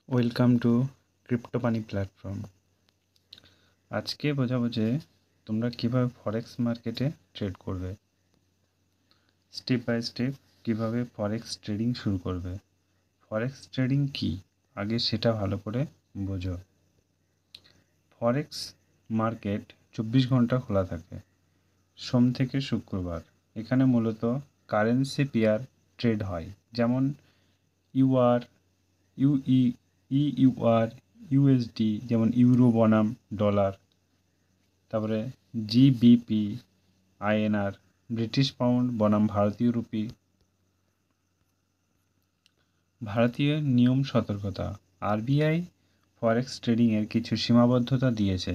Welcome to crypto money platform. আজকে বোঝাবো যে তোমরা কীভাবে ফরেক্স মার্কেটে ট্রেড করবে, স্টেপ বাই স্টেপ কীভাবে ফরেক্স ট্রেডিং শুরু করবে। ফরেক্স ট্রেডিং কি আগে সেটা ভালো করে বোঝো। ফরেক্স মার্কেট 24 ঘন্টা খোলা থাকে, সোম থেকে শুক্রবার। এখানে মূলত কারেন্সি পেয়ার ট্রেড হয়, যেমন ইউআর, ইউআর, ইউএসডি, যেমন ইউরো বনাম ডলার, তারপরে জিবিপি, আইএনআর, ব্রিটিশ পাউন্ড বনাম ভারতীয় রুপি। ভারতীয় নিয়ম সতর্কতা, আরবিআই ফরেক্স ট্রেডিংয়ের কিছু সীমাবদ্ধতা দিয়েছে।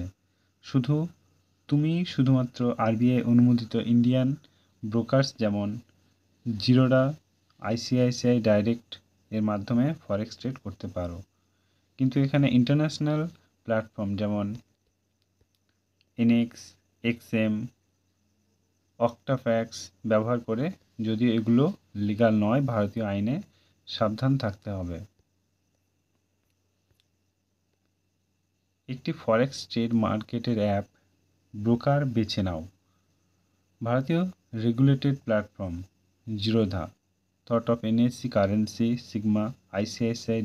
শুধুমাত্র আরবিআই অনুমোদিত ইন্ডিয়ান ব্রোকার্স যেমন জিরোডা, আইসিআইসিআই ডাইরেক্ট এর মাধ্যমে ফরেক্স ট্রেড করতে পারো। কিন্তু এখানে ইন্টারন্যাশনাল প্ল্যাটফর্ম যেমন এনএক্স, এক্সএম, অক্টাফ্যাক্স ব্যবহার করে, যদিও এগুলো লিগাল নয়, ভারতীয় আইনে সাবধান থাকতে হবে। একটি ফরেক্স ট্রেড মার্কেটের অ্যাপ ব্রোকার বেছে নাও। ভারতীয় regulated platform Zerodha, thought of NSC currency, sigma, ICICI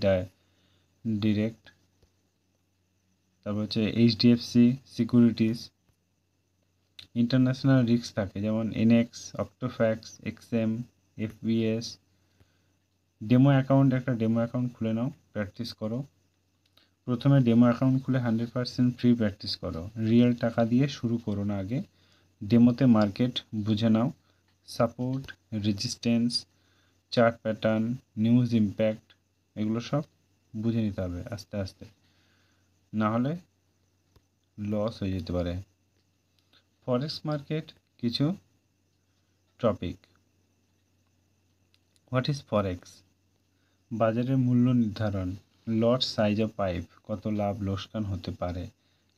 direct, তারপর হচ্ছে এইচডিএফসি সিকিউরিটিস। ইন্টারন্যাশনাল রিস্ক থাকে, যেমন এনএক্স, অক্টোফ্যাক্স, এক্সএম, এফবিএস। একটা ডেমো অ্যাকাউন্ট খুলে নাও, প্র্যাকটিস করো। প্রথমে ডেমো অ্যাকাউন্ট খুলে 100% ফ্রি প্র্যাকটিস করো। রিয়েল টাকা দিয়ে শুরু করো না, আগে ডেমোতে মার্কেট বুঝে নাও। Support, resistance, chart pattern, news impact, এগুলো সব বুঝে নিতে হবে আস্তে আস্তে, না হলে লস হয়ে যেতে পারে। ফরেক্স মার্কেট কিছু টপিক। হোয়াট ইজ ফরেক্স? বাজারের মূল্য নির্ধারণ, লট সাইজ অফ পাইপ, কত লাভ লোকসান হতে পারে।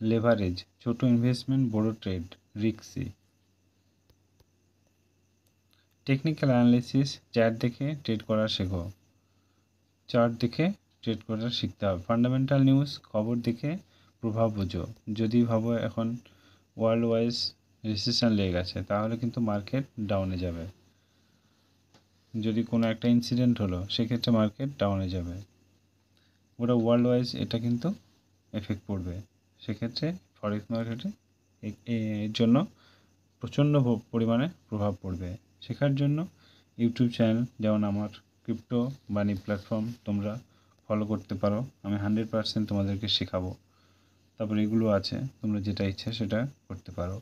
লেভারেজ, ছোট ইনভেস্টমেন্ট, বড় trade, risky. Technical analysis, chart দেখে ট্রেড করা শেখো, চার্ট দেখে ট্রেড করা শিখতে হবে। ফান্ডামেন্টাল নিউজ, খবর দেখে প্রভাব বোঝো। যদি ভাবো এখন ওয়ার্ল্ড ওয়াইজ রিসেশন লেগে গেছে, তাহলে কিন্তু মার্কেট ডাউনে যাবে। যদি কোনো একটা ইনসিডেন্ট হলো, সেক্ষেত্রে মার্কেট ডাউনে যাবে। ওটা ওয়ার্ল্ড ওয়াইজ এটা কিন্তু এফেক্ট পড়বে, সেক্ষেত্রে ফরেক্স মার্কেটে এর জন্য প্রচণ্ড পরিমাণে প্রভাব পড়বে। শেখার জন্য ইউটিউব চ্যানেল যেমন আমার ক্রিপ্টো মানি প্ল্যাটফর্ম তোমরা ফলো করতে পারো। আমি 100% তোমাদেরকে শেখাবো। তারপর এগুলো আছে, তোমরা যেটা ইচ্ছা সেটা করতে পারো।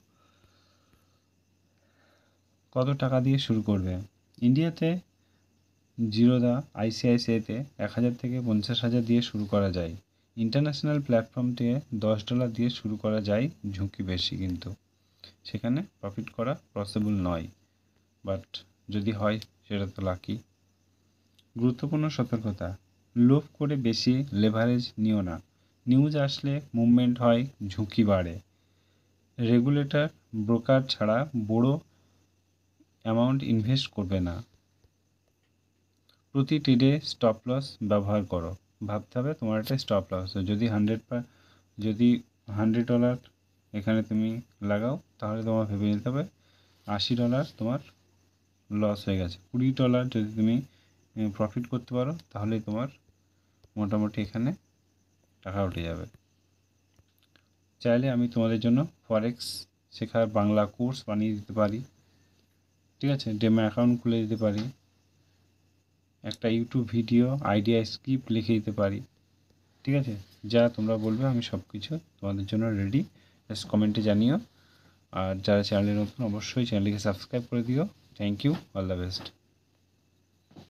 কত টাকা দিয়ে শুরু করবে? ইন্ডিয়াতে জিরোদা, আইসিআইসিআইতে 1000 থেকে 50,000 দিয়ে শুরু করা যায়। ইন্টারন্যাশনাল প্ল্যাটফর্ম থেকে $10 দিয়ে শুরু করা যায়, ঝুঁকি বেশি, কিন্তু সেখানে প্রফিট করা পসিবল নয়, বাট যদি হয় সেটা তো লাকি। গুরুত্বপূর্ণ সতর্কতা, লোভ করে বেশি লেভারেজ নিও না। নিউজ আসলে মুভমেন্ট হয়, ঝুঁকি বাড়ে। রেগুলেটর ব্রোকার ছাড়া বড় অ্যামাউন্ট ইনভেস্ট করবে না। প্রতি ট্রেডে স্টপ লস ব্যবহার করো। ভাবতে হবে তোমার একটা স্টপ লস, যদি $100 এখানে তুমি লাগাও, তাহলে তোমার ভেবে নিতে হবে $80 তোমার লস হয়ে গেছে। $20 যদি তুমি প্রফিট করতে পারো, তাহলেই তোমার মোটামুটি এখানে টাকা উঠে যাবে। চাইলে আমি তোমাদের জন্য ফরেক্স শেখার বাংলা কোর্স বানিয়ে দিতে পারি, ঠিক আছে? ডেমো অ্যাকাউন্ট খুলে দিতে পারি, একটা ইউটিউব ভিডিও আইডিয়া স্ক্রিপ্ট লিখে দিতে পারি, ঠিক আছে? যা তোমরা বলবে আমি সব কিছু তোমাদের জন্য রেডি। জাস্ট কমেন্টে জানিও। আর যারা চ্যানেলে নতুন, অবশ্যই চ্যানেলটিকে সাবস্ক্রাইব করে দিও। Thank you, all the best.